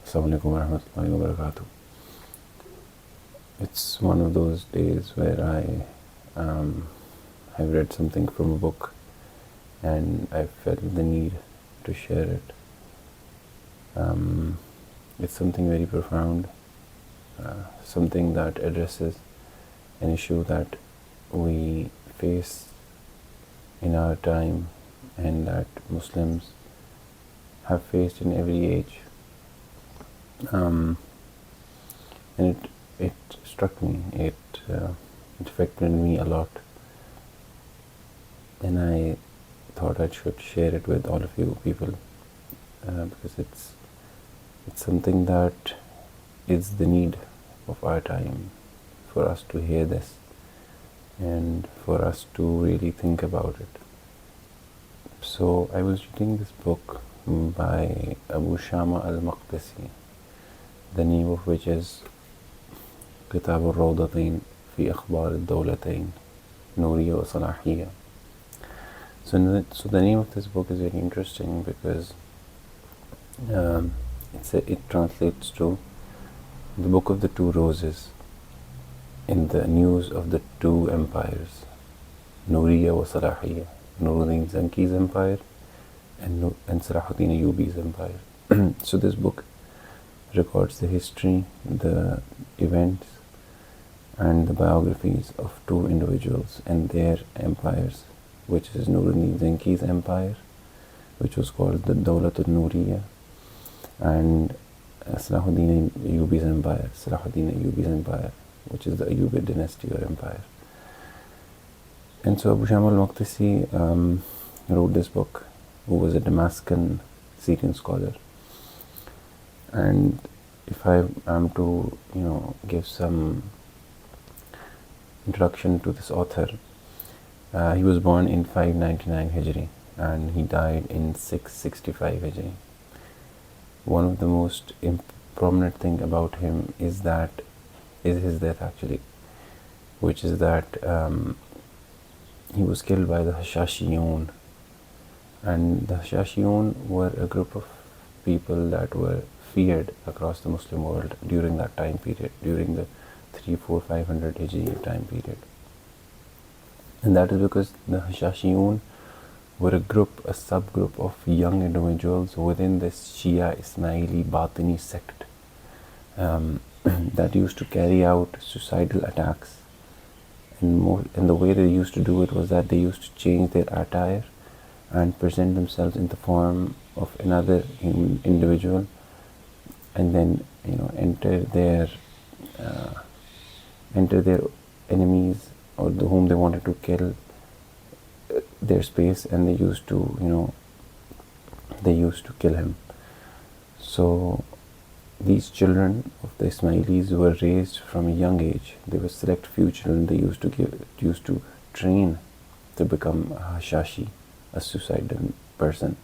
Assalamu alaikum warahmatullahi wabarakatuh. It's one of those days where I have read something from a book and I felt the need to share it. It's something very profound, something that addresses an issue that we face in our time and that Muslims have faced in every age. And it struck me, it affected me a lot, and I thought I should share it with all of you people, because it's something that is the need of our time, for us to hear this and for us to really think about it. So I was reading this book by Abu Shama al Maqdisi, the name of which is كتاب الروضتين في أخبار الدولتين نورية وصلاحية. So the name of this book is very interesting because it translates to the book of the two roses in the news of the two empires, Nooriya wa Salahiya, Nuruddin Zanki's empire and Salahuddin Ayyubi's empire. So this book records the history, the events, and the biographies of two individuals and their empires, which is Nuruddin Zanki's empire, which was called the Dawlat al-Nooriya, and Salahuddin Ayyubi's empire, which is the Ayyubid dynasty or empire. And so Abu Shama al Maqdisi wrote this book, who was a Damascene Syrian scholar. And if I am to, give some introduction to this author, he was born in 599 Hijri and he died in 665 Hijri. One of the most prominent thing about him is his death actually, which is that he was killed by the Hashashiyun, and the Hashashiyun were a group of people that were feared across the Muslim world during that time period, during the 300-500 Hijri time period. And that is because the Hashashiyun were a subgroup of young individuals within this Shia Ismaili Batini sect that used to carry out suicidal attacks. And the way they used to do it was that they used to change their attire and present themselves in the form of another human individual, and then enter their enemies or whom they wanted to kill, their space, and they used to kill him. So these children of the Ismailis were raised from a young age. They were select few children they used to train to become a Hashashi, a suicidal person.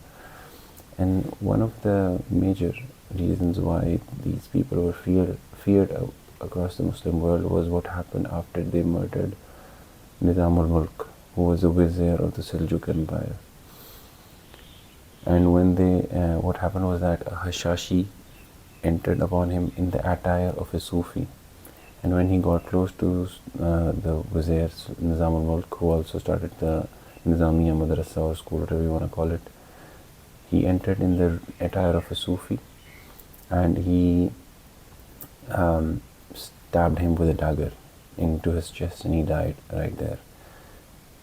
And one of the major reasons why these people were feared across the Muslim world was what happened after they murdered Nizam al-Mulk, who was the vizier of the Seljuk Empire. And when what happened was that a Hashashi entered upon him in the attire of a Sufi, and when he got close to the vizier Nizam al-Mulk, who also started the Nizamiya Madrasa or school, whatever you want to call it, he entered in the attire of a Sufi, and he stabbed him with a dagger into his chest, and he died right there.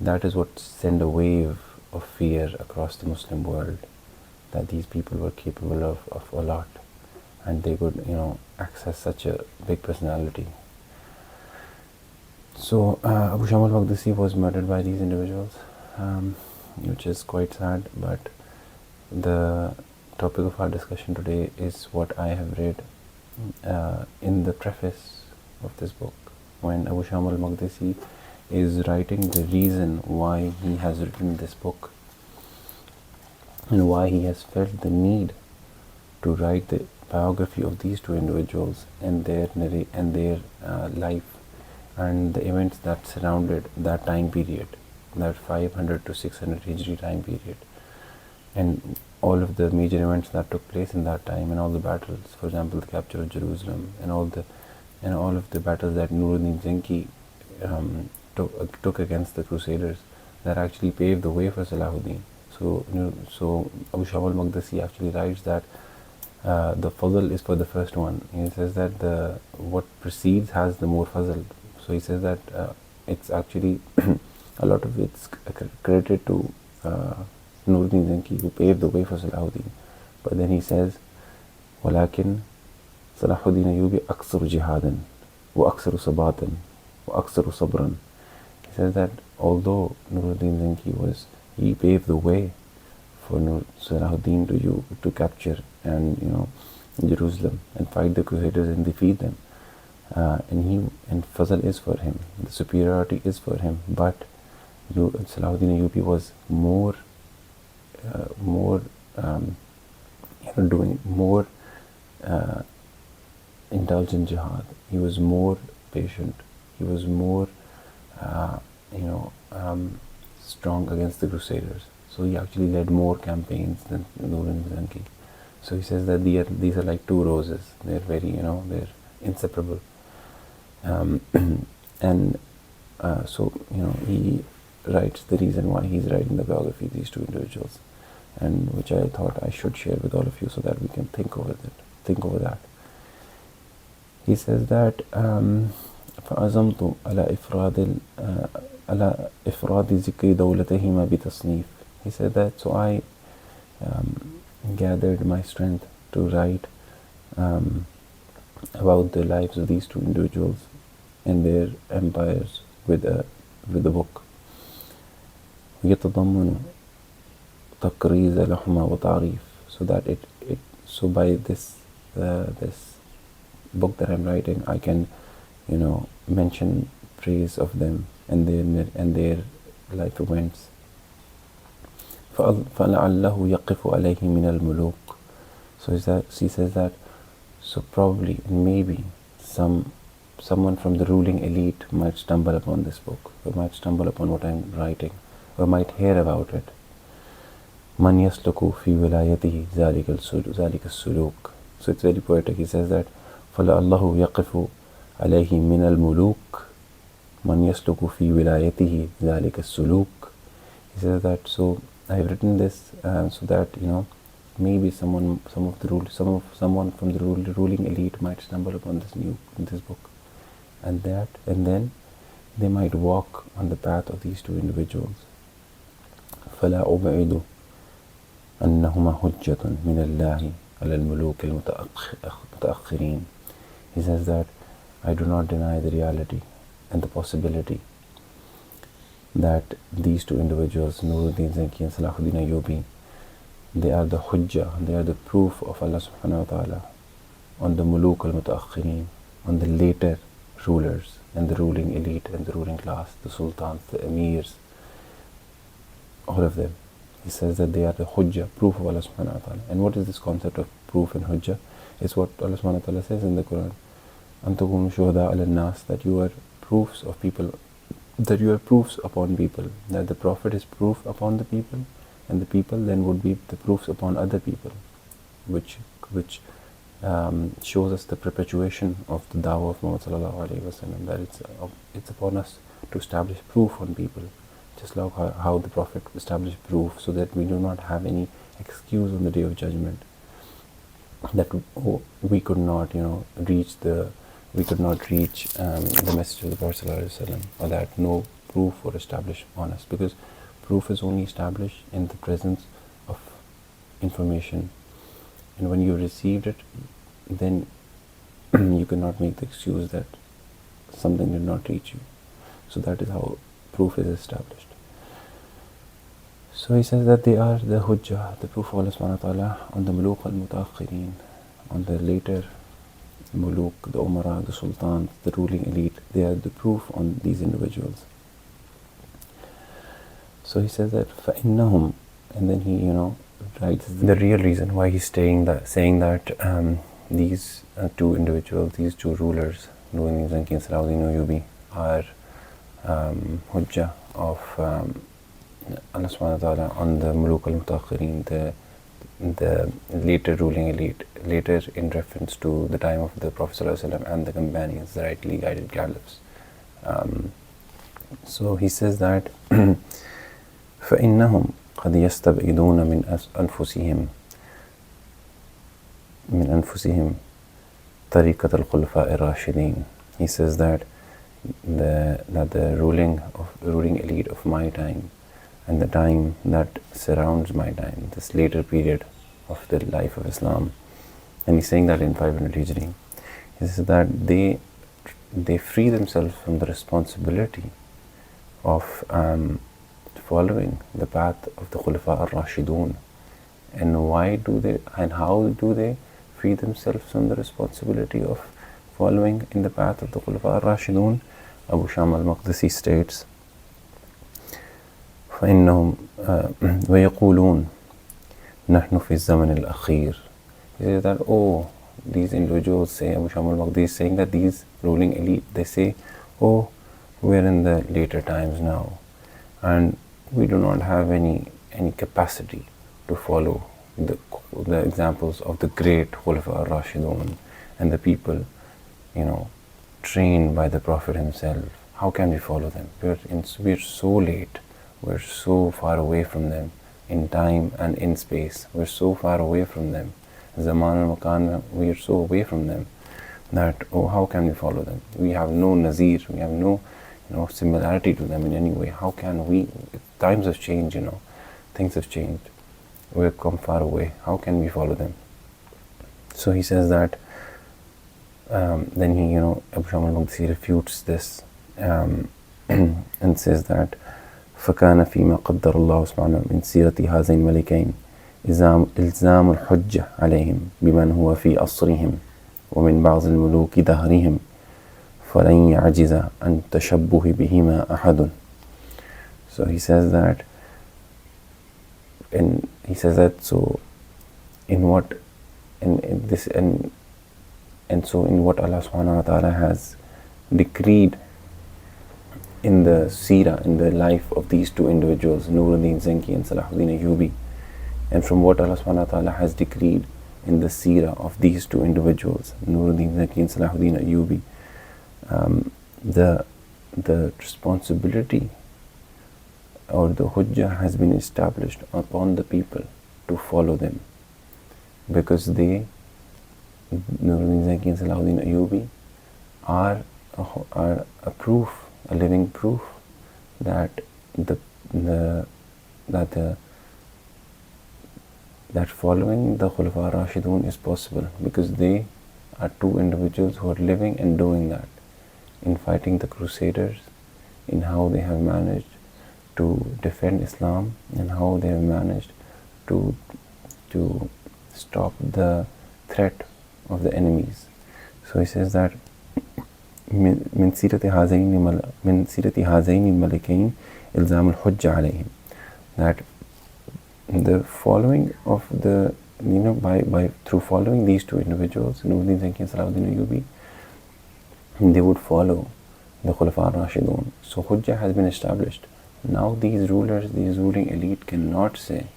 That is what sent a wave of fear across the Muslim world, that these people were capable of a lot, and they could access such a big personality. So Abu Shama al Maqdisi was murdered by these individuals, which is quite sad, but the topic of our discussion today is what I have read in the preface of this book, when Abu Shama al Maqdisi is writing the reason why he has written this book and why he has felt the need to write the biography of these two individuals and their life and the events that surrounded that time period, that 500 to 600 Hijri time period. And all of the major events that took place in that time and all the battles, for example, the capture of Jerusalem and all of the battles that Nuruddin Zenki took against the Crusaders, that actually paved the way for Salahuddin. So Abu Shama al Maqdisi actually writes that the fazl is for the first one. He says that what precedes has the more fazl. So he says that it's actually a lot of it's credited to Nuruddin Zenki, who paved the way for Salahuddin. But then he says, وَلَكِنْ صلاح الدين الأيوبي أكثر جهادا وأكثر ثباتا وأكثر صبرا. He says that although Nuruddin Zenki he paved the way for Salahuddin to capture and Jerusalem and fight the Crusaders and defeat them, and fazl is for him, the superiority is for him, but Salahuddin Ayyubi was doing more indulgent jihad. He was more patient. He was more strong against the Crusaders. So he actually led more campaigns than Nuruddin Zenki. So he says that these are like two roses. They're very, they're inseparable. So he writes the reason why he's writing the biography of these two individuals, and which I thought I should share with all of you so that we can think over that. He says that فعزمت على إفراد ذكر دولتهما بتصنيف. He said that, so I gathered my strength to write about the lives of these two individuals and their empires with a book. يتضمن تقريز لهما وتعريف, so that so by this book that I'm writing, I can mention praise of them and their life events. فلعله يقف عليه من الملوك. So he says that, so probably, maybe someone from the ruling elite might stumble upon this book, or might stumble upon what I'm writing, or might hear about it. من يسلك في ولايته ذلك السلوك. So it's very poetic. He says that فلعله يقف عليه من الملوك من يسلك في ولايته ذلك السلوك. He says that, so I've written this so that maybe someone from the ruling elite might stumble upon this book, and then they might walk on the path of these two individuals. فلا أبعد أنهما حجة من الله على الملوك المتأخرين. He says that I do not deny the reality and the possibility that these two individuals, Nuruddin Zenki and Salahuddin Ayyubi, they are the hujjah, they are the proof of Allah subhanahu wa ta'ala on the muluk al-mutaakhirin, on the later rulers and the ruling elite and the ruling class, the sultans, the emirs, all of them. He says that they are the hujjah, proof of Allah subhanahu wa ta'ala. And what is this concept of proof and hujjah? It's what Allah subhanahu wa ta'ala says in the Quran, أَنْتَكُمْ شُهَدَاءَ عَلَى النَّاسِ, that you are proofs of people, that you are proofs upon people, that the Prophet is proof upon the people, and the people then would be the proofs upon other people, which shows us the perpetuation of the dawah of Muhammad sallallahu alaihi wasallam, that it's upon us to establish proof on people, just like how the Prophet established proof, so that we do not have any excuse on the Day of Judgment that we could not reach the message of the Prophet sallallahu alaihi wasallam, or that no proof were established on us, because proof is only established in the presence of information, and when you received it, then you cannot make the excuse that something did not reach you. So that is how proof is established. So he says that they are the hujjah, the proof of Allah subhanahu wa ta'ala on the muluk al-mutaakhirin, on the later muluk, the umara, the sultans, the ruling elite. They are the proof on these individuals. So he says that فَإِنَّهُمْ, and then he writes the real reason why he's saying that these two individuals, these two rulers, Nuruddin Zenki and Salahuddin Ayyubi, are hujjah of Allah subhanahu wa ta'ala on the muluk al-mutaakhirin, the later ruling elite, later in reference to the time of the Prophet ﷺ and the companions, the rightly guided caliphs. So he says that فَإِنَّهُمْ قَدْ يَسْتَبْعِدُونَ من أنفسهم طريقة الخلفاء الراشدين. He says that the ruling elite of my time and the time that surrounds my time, this later period of the life of Islam, and he's saying that in 500 Hijri, he says that they free themselves from the responsibility of following the path of the Khulafa al-Rashidun. And why do they, and how do they free themselves from the responsibility of following in the path of the Khulafa al-Rashidun? Abu Shama al Maqdisi states, فإنهم ويقولون نحن في الزمن الأخير. He says that, these individuals say, Abu Shama al Maqdisi is saying that these ruling elite, they say, we're in the later times now, and we do not have any capacity to follow the examples of the great Khulafa al-Rashidun and the people, trained by the Prophet himself. How can we follow them? We're so late. We're so far away from them in time and in space. We're so far away from them. Zaman and Makan, we're so away from them that, how can we follow them? We have no nazir, we have no similarity to them in any way. How can we? Times have changed, things have changed. We've come far away. How can we follow them? So he says that, then he, Abu Shama al Maqdisi refutes this and says that فكان فيما قدر الله سبحانه من سيرة هذين الملكين إلزام الحجة عليهم بمن هو في أصرهم ومن بعض الملوك دهرهم فلن يعجز عن تشبه بهما أحد. So he says that, so in what Allah subhanahu wa ta'ala has decreed in the seerah, in the life of these two individuals, Noori and Salahi and Salahuddin Ayyubi, and from what Allah subhanahu wa ta'ala has decreed in the seerah of these two individuals, Noori and Salahuddin Ayyubi, the responsibility or the hujjah has been established upon the people to follow them, because they, Noori and Salahuddin Ayyubi, are a proof, a living proof that that following the Khulafa Rashidun is possible, because they are two individuals who are living and doing that in fighting the Crusaders, in how they have managed to defend Islam, and how they have managed to stop the threat of the enemies. So he says that من سيرة هذين الملكين إلزام الحجة عليهم, that the following of the, by through following these two individuals, Noori and Salahuddin Ayyubi, they would follow the Khulafa al-Rashidun. So hujjah has been established. Now these rulers, these ruling elite cannot say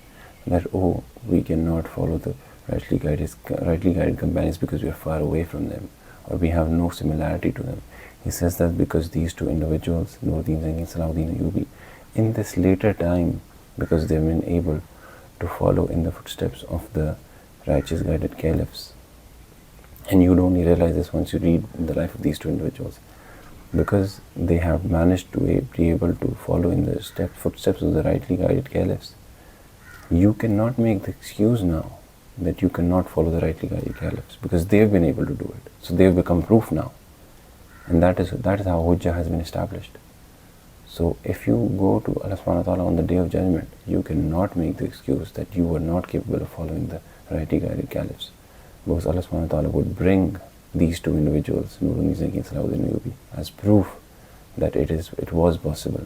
that, we cannot follow the rightly guided companions because we are far away from them, or we have no similarity to them. He says that because these two individuals, Noori and Salahuddin Ayyubi, in this later time, because they have been able to follow in the footsteps of the righteous guided caliphs, and you would only realize this once you read the life of these two individuals, because they have managed to be able to follow in the footsteps of the rightly guided caliphs. You cannot make the excuse now that you cannot follow the rightly guided caliphs, because they have been able to do it. So they have become proof now, and that is how hujjah has been established. So if you go to Allah subhanahu wa ta'ala on the Day of Judgment, you cannot make the excuse that you were not capable of following the rightly guided caliphs, because Allah subhanahu wa ta'ala would bring these two individuals, Noori and Salahuddin Ayyubi, as proof that it was possible,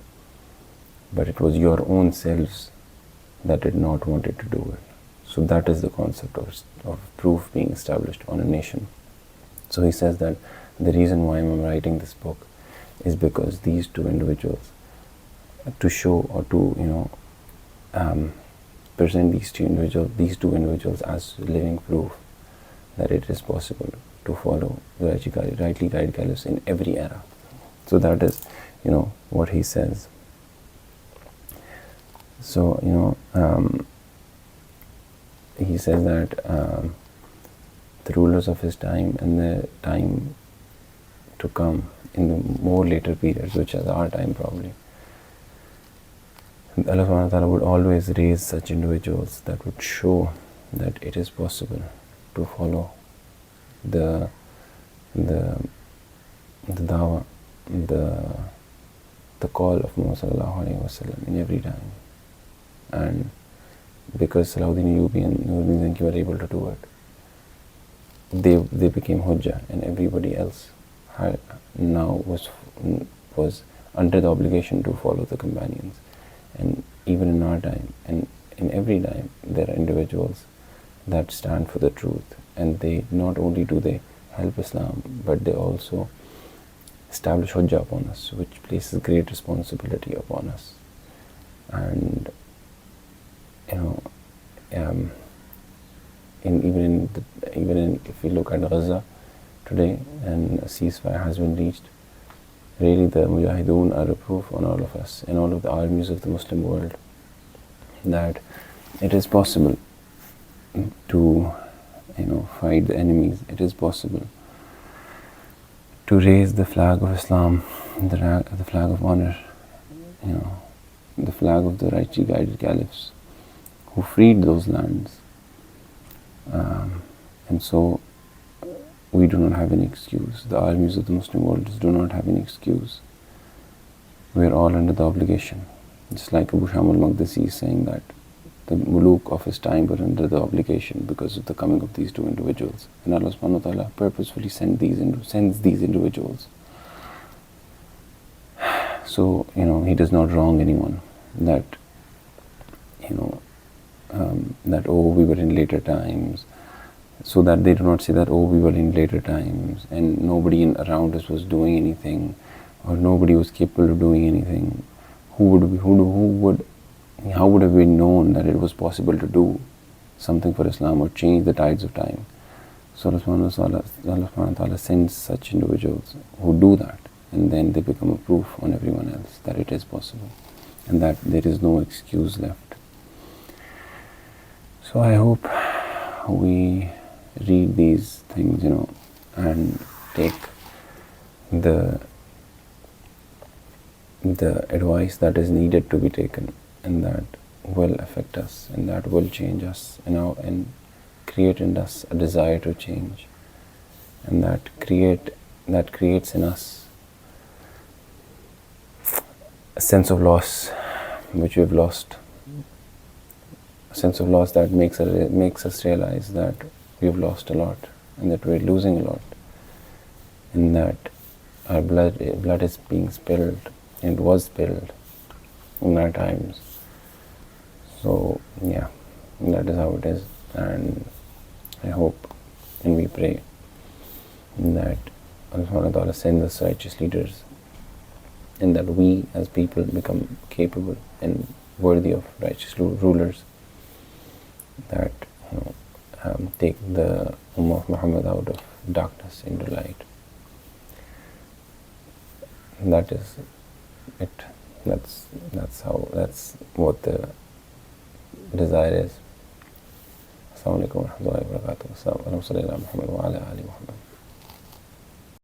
but it was your own selves that did not want it to do it. So that is the concept of proof being established on a nation. So he says that the reason why I'm writing this book is because these two individuals, to show or to present these two individuals as living proof that it is possible to follow the rightly guided caliphs in every era. So that is, what he says. So, he says that the rulers of his time and the time to come in the more later periods, which is our time probably, Allah subhanahu wa ta'ala would always raise such individuals that would show that it is possible to follow the dawah, the call of Muhammad sallallahu alayhi wa sallam in every time. And because Salahuddin Ayyubi and Noori and Salahi were able to do it, they became Hujjah, and everybody else now was under the obligation to follow the companions. And even in our time, and in every time, there are individuals that stand for the truth, and they not only do they help Islam, but they also establish Hujjah upon us, which places great responsibility upon us. And even if we look at Gaza today, and a ceasefire has been reached, really the Mujahideen are a proof on all of us and all of the armies of the Muslim world that it is possible to fight the enemies. It is possible to raise the flag of Islam, the flag of honor, the flag of the rightly guided caliphs who freed those lands. And so we do not have any excuse. The armies of the Muslim world do not have any excuse. We are all under the obligation. Just like Abu Shama al Maqdisi is saying that the muluk of his time were under the obligation because of the coming of these two individuals. And Allah subhanahu wa ta'ala purposefully sends these individuals. So, he does not wrong anyone that, we were in later times, so that they do not say that, we were in later times and nobody around us was doing anything, or nobody was capable of doing anything. How would have we known that it was possible to do something for Islam or change the tides of time? So Allah subhanahu wa ta'ala sends such individuals who do that, and then they become a proof on everyone else that it is possible and that there is no excuse left. So I hope we read these things, and take the advice that is needed to be taken, and that will affect us, and that will change us, and create in us a desire to change, and that creates in us a sense of loss which we have lost, a sense of loss that makes us realize that we have lost a lot, and that we are losing a lot, and that our blood is being spilled, and it was spilled in our times. So yeah, that is how it is. And I hope and we pray that Allah subhanahu wa ta'ala sends us righteous leaders, and that we as people become capable and worthy of righteous rulers that take the ummah of Muhammad out of darkness into light. That is it. That's what the desire is. Assalamu alaikum wa rahmatullahi wa barakatuh. Assalamu alaikum wa rahmatullahi wa barakatuh.